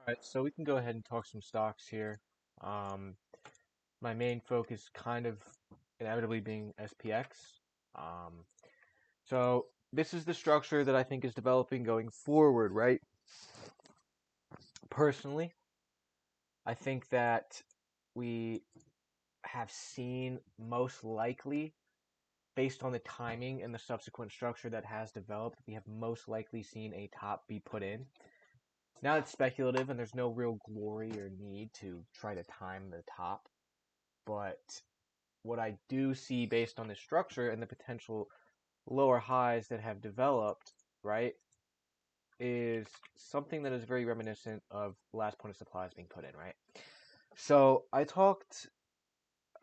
Right, so we can go ahead and talk some stocks here. Um, my main focus kind of inevitably being SPX. Um, so this is the structure that I think is developing going forward, right? Personally, I think that we have seen most likely, based on the timing and the subsequent structure that has developed, we have most likely seen a top be put in. Now it's speculative and there's no real glory or need to try to time the top, but what I do see based on the structure and the potential lower highs that have developed, right, is something that is very reminiscent of last point of supplies being put in, right? So I talked,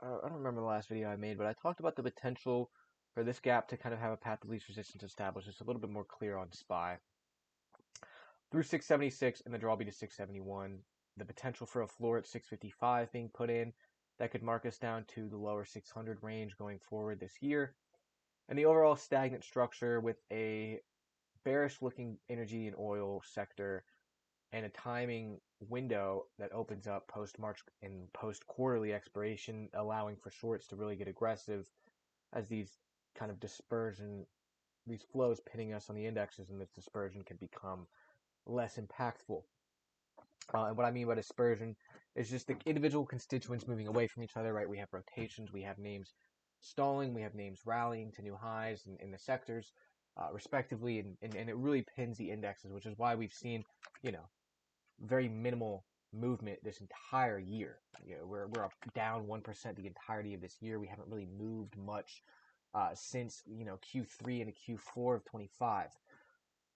I don't remember the last video I made, but I talked about the potential for this gap to kind of have a path of least resistance established. It's a little bit more clear on SPY. Through 676 and the draw be to 671, the potential for a floor at 655 being put in that could mark us down to the lower 600 range going forward this year. And the overall stagnant structure with a bearish looking energy and oil sector and a timing window that opens up post March and post quarterly expiration, allowing for shorts to really get aggressive as these kind of dispersion, these flows pitting us on the indexes, and this dispersion can become less impactful. And what I mean by dispersion is just the individual constituents moving away from each other, right? We have rotations, we have names stalling, we have names rallying to new highs in the sectors, respectively, and it really pins the indexes, which is why we've seen, very minimal movement this entire year. We're up down 1% the entirety of this year. We haven't really moved much since Q3 and Q4 of 25.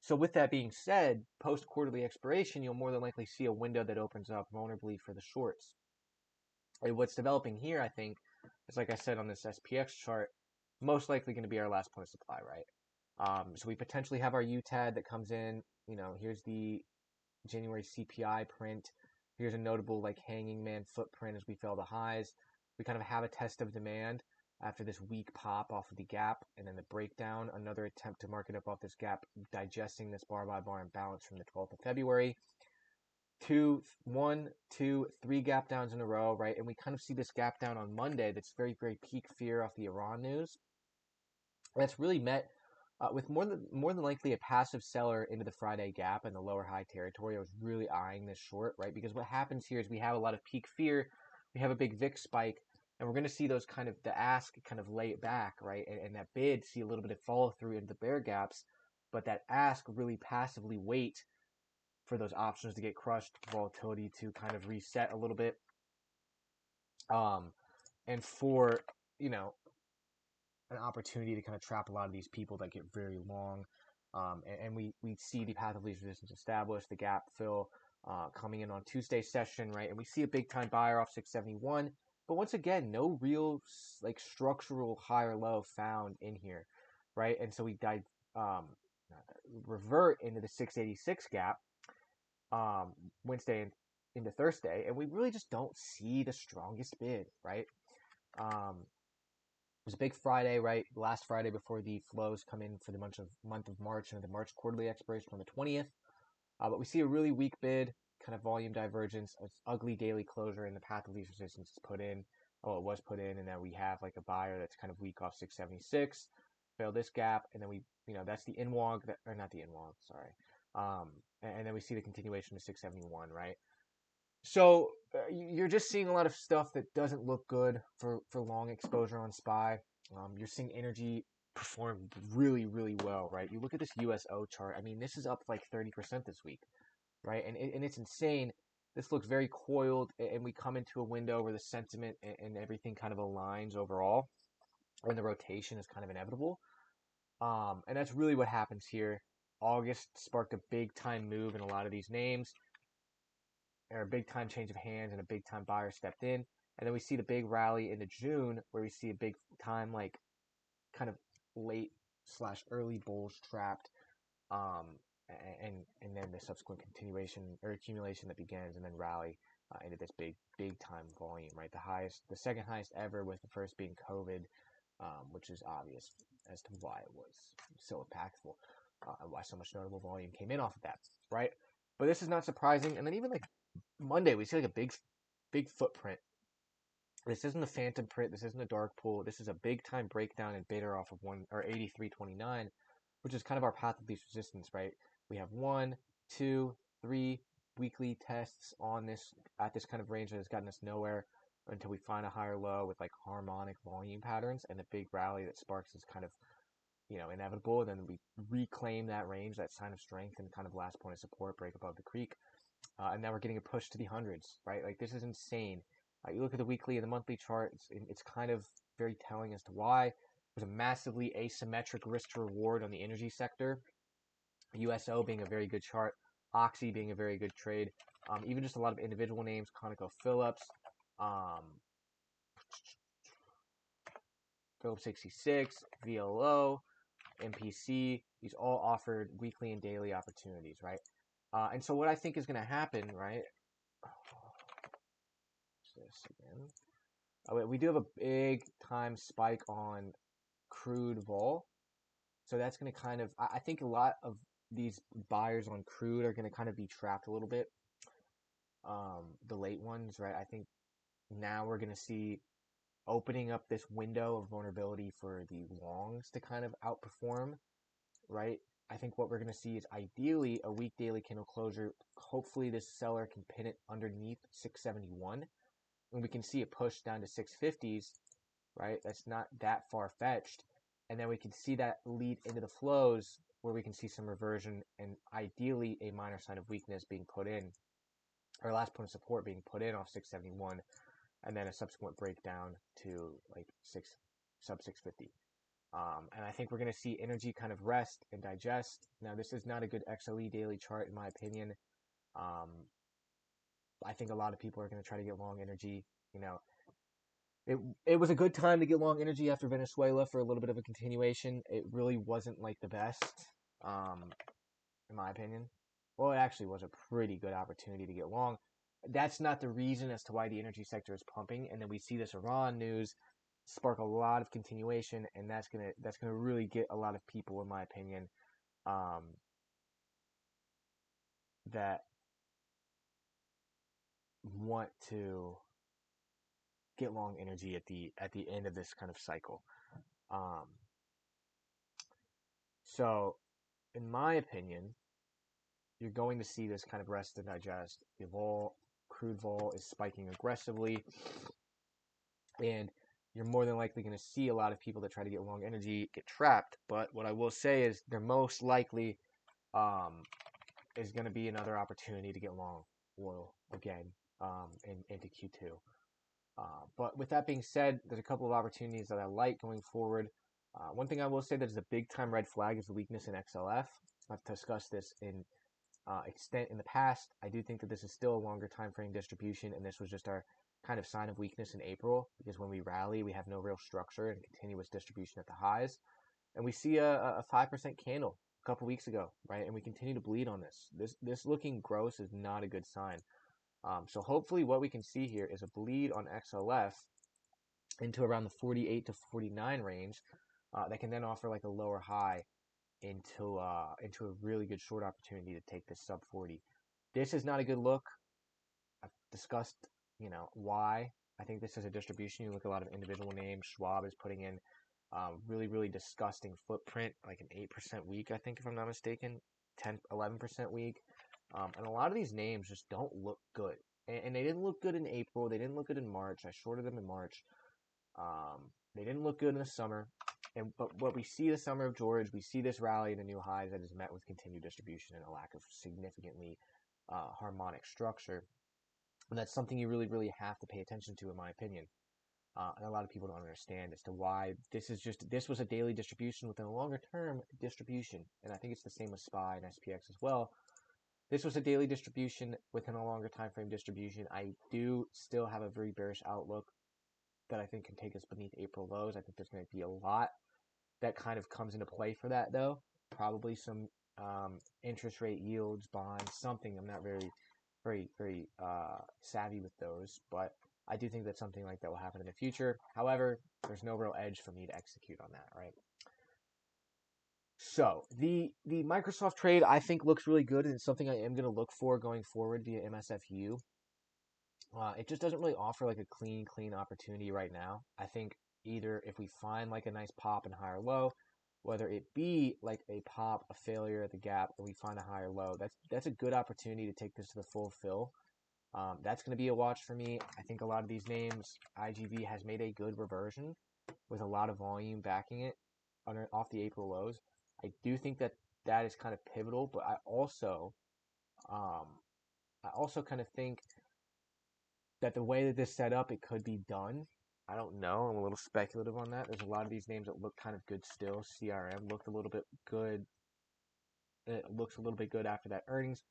So with that being said, post quarterly expiration, you'll more than likely see a window that opens up vulnerably for the shorts. And what's developing here, I think, is like I said on this SPX chart, most likely going to be our last point of supply, right? So we potentially have our UTAD that comes in. Here's the January CPI print. Here's a notable like hanging man footprint as we fell the highs. We kind of have a test of demand after this weak pop off of the gap, and then the breakdown, another attempt to market up off this gap, digesting this bar by bar imbalance from the 12th of February. One, two, three gap downs in a row, right? And we kind of see this gap down on Monday that's very, very peak fear off the Iran news. That's really met with more than likely a passive seller into the Friday gap and the lower high territory. I was really eyeing this short, right? Because what happens here is we have a lot of peak fear, we have a big VIX spike, and we're going to see those kind of the ask kind of lay it back, right? And that bid see a little bit of follow through into the bear gaps, but that ask really passively wait for those options to get crushed, volatility to kind of reset a little bit, and for an opportunity to kind of trap a lot of these people that get very long. And we see the path of least resistance established, the gap fill coming in on Tuesday's session, right? And we see a big time buyer off 671. But once again, no real like structural high or low found in here, right? And so we revert into the 686 gap Wednesday into Thursday, and we really just don't see the strongest bid, right? It was a big Friday, right? Last Friday before the flows come in for the month of March and the March quarterly expiration on the 20th. But we see a really weak bid, kind of volume divergence, an ugly daily closure, and the path of least resistance is put in. Oh, it was put in, and then we have like a buyer that's kind of weak off 676, failed this gap, and then that's the INWOG, or not the INWOG, sorry. And then we see the continuation to 671, right? So you're just seeing a lot of stuff that doesn't look good for long exposure on SPY. You're seeing energy perform really, really well, right? You look at this USO chart. I mean, this is up like 30% this week, right? And it's insane. This looks very coiled, and we come into a window where the sentiment and everything kind of aligns overall, and the rotation is kind of inevitable. And that's really what happens here. August sparked a big time move in a lot of these names, or a big time change of hands, and a big time buyer stepped in. And then we see the big rally into June where we see a big time like kind of late slash early bulls trapped, um, and then the subsequent continuation or accumulation that begins, and then rally into this big time volume, right? The second highest ever, with the first being COVID, which is obvious as to why it was so impactful, why so much notable volume came in off of that, right? But this is not surprising. And then even like Monday, we see like a big footprint. This isn't a phantom print. This isn't a dark pool. This is a big time breakdown and beta off of 83.29, which is kind of our path of least resistance, right? We have 1, 2, 3 weekly tests on this at this kind of range that has gotten us nowhere until we find a higher low with like harmonic volume patterns and a big rally that sparks is kind of inevitable. And then we reclaim that range, that sign of strength, and kind of last point of support, break above the creek. And now we're getting a push to the hundreds, right? Like this is insane. You look at the weekly and the monthly chart, it's kind of very telling as to why. There's a massively asymmetric risk to reward on the energy sector. USO being a very good chart, Oxy being a very good trade. Even just a lot of individual names, ConocoPhillips, Phillips 66, VLO, MPC. These all offered weekly and daily opportunities, right? And so what I think is going to happen, right? This again. We do have a big time spike on crude vol. So that's going to kind of, I think a lot of these buyers on crude are going to kind of be trapped a little bit. The late ones, right? I think now we're going to see opening up this window of vulnerability for the longs to kind of outperform, right? I think what we're going to see is ideally a weak daily candle closure. Hopefully this seller can pin it underneath 671. And we can see a push down to 650s, right? That's not that far-fetched. And then we can see that lead into the flows where we can see some reversion and ideally a minor sign of weakness being put in, or last point of support being put in off 671, and then a subsequent breakdown to like sub 650. And I think we're going to see energy kind of rest and digest. Now, this is not a good XLE daily chart in my opinion. I think a lot of people are going to try to get long energy. It was a good time to get long energy after Venezuela for a little bit of a continuation. It really wasn't like the best, in my opinion. Well, it actually was a pretty good opportunity to get long. That's not the reason as to why the energy sector is pumping. And then we see this Iran news spark a lot of continuation, and that's gonna really get a lot of people, in my opinion, that want to get long energy at the end of this kind of cycle. So in my opinion, you're going to see this kind of rest and digest. The crude vol is spiking aggressively, and you're more than likely going to see a lot of people that try to get long energy get trapped. But what I will say is they're most likely is going to be another opportunity to get long oil again into Q2. But with that being said, there's a couple of opportunities that I like going forward. One thing I will say that is a big time red flag is the weakness in XLF. I've discussed this in extent in the past. I do think that this is still a longer time frame distribution, and this was just our kind of sign of weakness in April, because when we rally, we have no real structure and continuous distribution at the highs. And we see a 5% candle a couple weeks ago, right? And we continue to bleed on this. This looking gross is not a good sign. So hopefully what we can see here is a bleed on XLF into around the 48 to 49 range that can then offer like a lower high into a really good short opportunity to take this sub 40. This is not a good look. I've discussed, why. I think this is a distribution. You look at a lot of individual names. Schwab is putting in really, really disgusting footprint, like an 8% week, I think, if I'm not mistaken, 11% week. And a lot of these names just don't look good. And they didn't look good in April. They didn't look good in March. I shorted them in March. They didn't look good in the summer. But what we see the summer of George, we see this rally in the new highs that is met with continued distribution and a lack of significantly harmonic structure. And that's something you really, really have to pay attention to, in my opinion. And a lot of people don't understand as to why this was a daily distribution within a longer term distribution. And I think it's the same with SPY and SPX as well. This was a daily distribution within a longer time frame distribution. I do still have a very bearish outlook that I think can take us beneath April lows. I think there's going to be a lot that kind of comes into play for that, though. Probably some interest rate yields, bonds, something. I'm not very savvy with those, but I do think that something like that will happen in the future. However, there's no real edge for me to execute on that, right? So the Microsoft trade I think looks really good, and it's something I am going to look for going forward via MSFU. It just doesn't really offer like a clean opportunity right now. I think either if we find like a nice pop and higher low, whether it be like a pop, a failure at the gap, and we find a higher low, that's a good opportunity to take this to the full fill. That's going to be a watch for me. I think a lot of these names, IGV has made a good reversion with a lot of volume backing it off the April lows. I do think that that is kind of pivotal, but um, I also kind of think that the way that this set up, it could be done. I don't know. I'm a little speculative on that. There's a lot of these names that look kind of good still. CRM looked a little bit good. It looks a little bit good after that earnings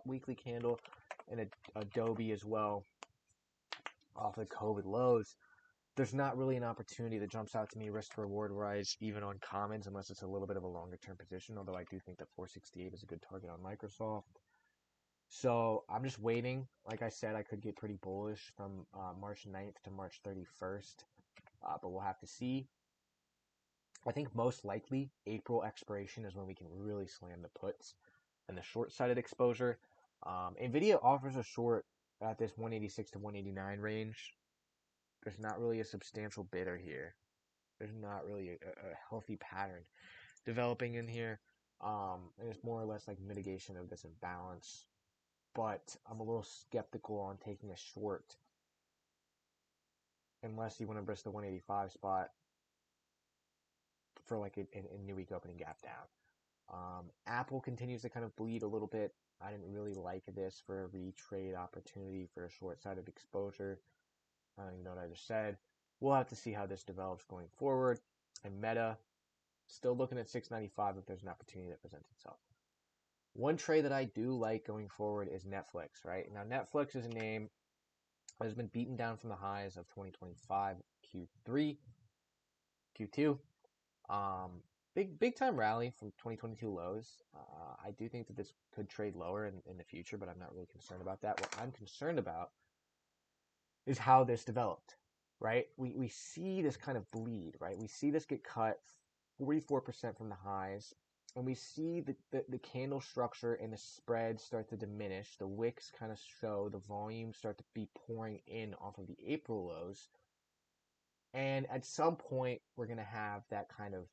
weekly candle, and Adobe as well off the COVID lows. There's not really an opportunity that jumps out to me risk to reward wise, even on commons, unless it's a little bit of a longer term position. Although I do think that 468 is a good target on Microsoft. So I'm just waiting. Like I said, I could get pretty bullish from March 9th to March 31st, but we'll have to see. I think most likely April expiration is when we can really slam the puts and the short-sided exposure. NVIDIA offers a short at this 186 to 189 range. There's not really a substantial bidder here. There's not really a healthy pattern developing in here. And it's more or less like mitigation of this imbalance. But I'm a little skeptical on taking a short unless you want to risk the 185 spot for like a new week opening gap down. Apple continues to kind of bleed a little bit. I didn't really like this for a retrade opportunity for a short-sided exposure. I don't even know what I just said. We'll have to see how this develops going forward. And Meta, still looking at 695 if there's an opportunity that presents itself. One trade that I do like going forward is Netflix, right? Now, Netflix is a name that has been beaten down from the highs of 2025 Q3, Q2. Big time rally from 2022 lows. I do think that this could trade lower in the future, but I'm not really concerned about that. What I'm concerned about is how this developed, right? We see this kind of bleed, right? We see this get cut 44% from the highs, and we see the candle structure and the spread start to diminish. The wicks kind of show the volume start to be pouring in off of the April lows. And at some point, we're going to have that kind of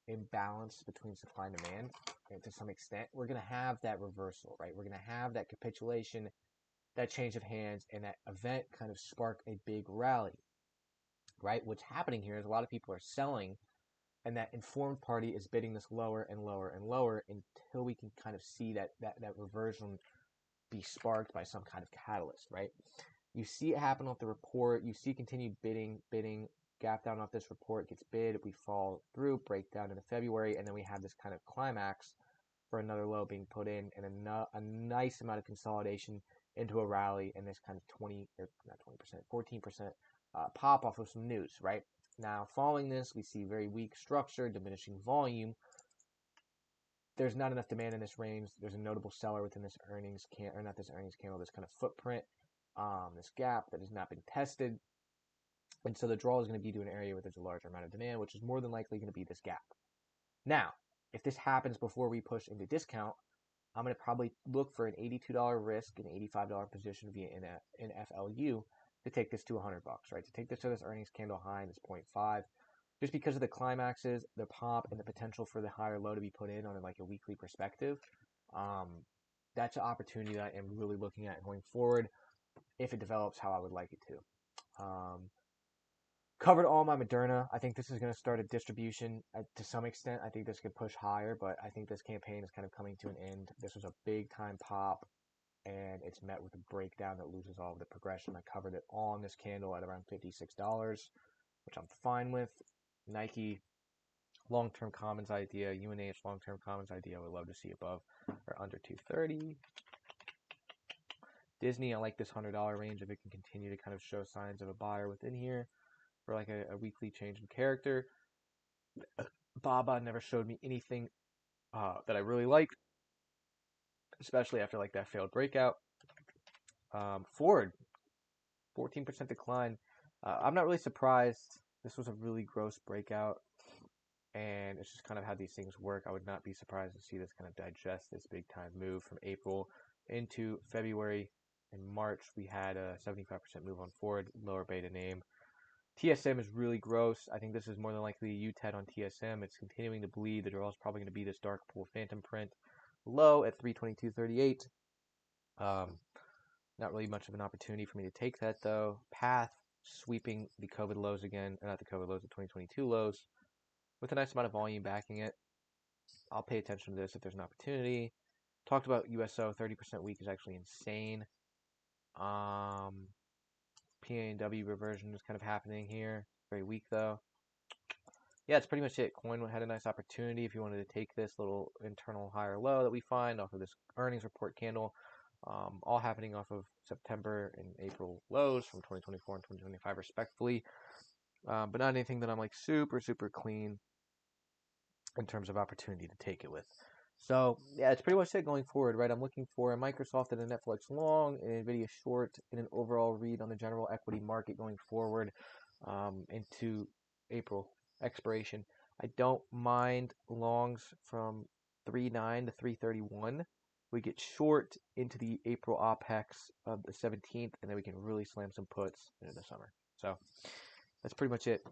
imbalance between supply and demand. And to some extent, we're going to have that reversal, right? We're going to have that capitulation, that change of hands, and that event kind of spark a big rally, right? What's happening here is a lot of people are selling, and that informed party is bidding this lower and lower and lower until we can kind of see that reversion be sparked by some kind of catalyst, right? You see it happen off the report. You see continued bidding, gap down off this report, gets bid, we fall through, break down into February, and then we have this kind of climax for another low being put in, and a nice amount of consolidation into a rally, and this kind of 20, or not 20%, 14% pop off of some news, right? Now, following this, we see very weak structure, diminishing volume. There's not enough demand in this range. There's a notable seller within this earnings candle, or not this earnings candle, this kind of footprint, this gap that has not been tested. And so the draw is going to be to an area where there's a larger amount of demand, which is more than likely going to be this gap. Now, if this happens before we push into discount, I'm going to probably look for an $82 risk and $85 position via NFLU to take this to $100, right? To take this to this earnings candle high in this 0.5, just because of the climaxes, the pop, and the potential for the higher low to be put in on like a weekly perspective. That's an opportunity that I am really looking at going forward if it develops how I would like it to. Covered all my Moderna. I think this is going to start a distribution to some extent. I think this could push higher, but I think this campaign is kind of coming to an end. This was a big time pop, and it's met with a breakdown that loses all of the progression. I covered it all in this candle at around $56, which I'm fine with. Nike, long-term commons idea. UNH, long-term commons idea. I would love to see above or under 230. Disney, I like this $100 range if it can continue to kind of show signs of a buyer within here for like a weekly change in character. Baba never showed me anything that I really liked, especially after like that failed breakout. Ford, 14% decline. I'm not really surprised. This was a really gross breakout. and it's just kind of how these things work. I would not be surprised to see this kind of digest this big time move from April into February. In March, we had a 75% move on forward, lower beta name. TSM is really gross. I think this is more than likely a UTED on TSM. It's continuing to bleed. The draw is probably going to be this dark pool phantom print low at 322.38. Not really much of an opportunity for me to take that though. Path sweeping the COVID lows again, or not the COVID lows, the 2022 lows, with a nice amount of volume backing it. I'll pay attention to this if there's an opportunity. Talked about USO, 30% weak is actually insane. PAW reversion is kind of happening here. Very weak though. Yeah, it's pretty much it. Coin had a nice opportunity if you wanted to take this little internal higher low that we find off of this earnings report candle. All happening off of September and April lows from 2024 and 2025 respectively. But not anything that I'm like super clean in terms of opportunity to take it with. So yeah, it's pretty much it going forward, right? I'm looking for a Microsoft and a Netflix long, an Nvidia short, and an overall read on the general equity market going forward into April expiration. I don't mind longs from 3.9 to 3.31. We get short into the April OPEX of the 17th, and then we can really slam some puts into the summer. So that's pretty much it.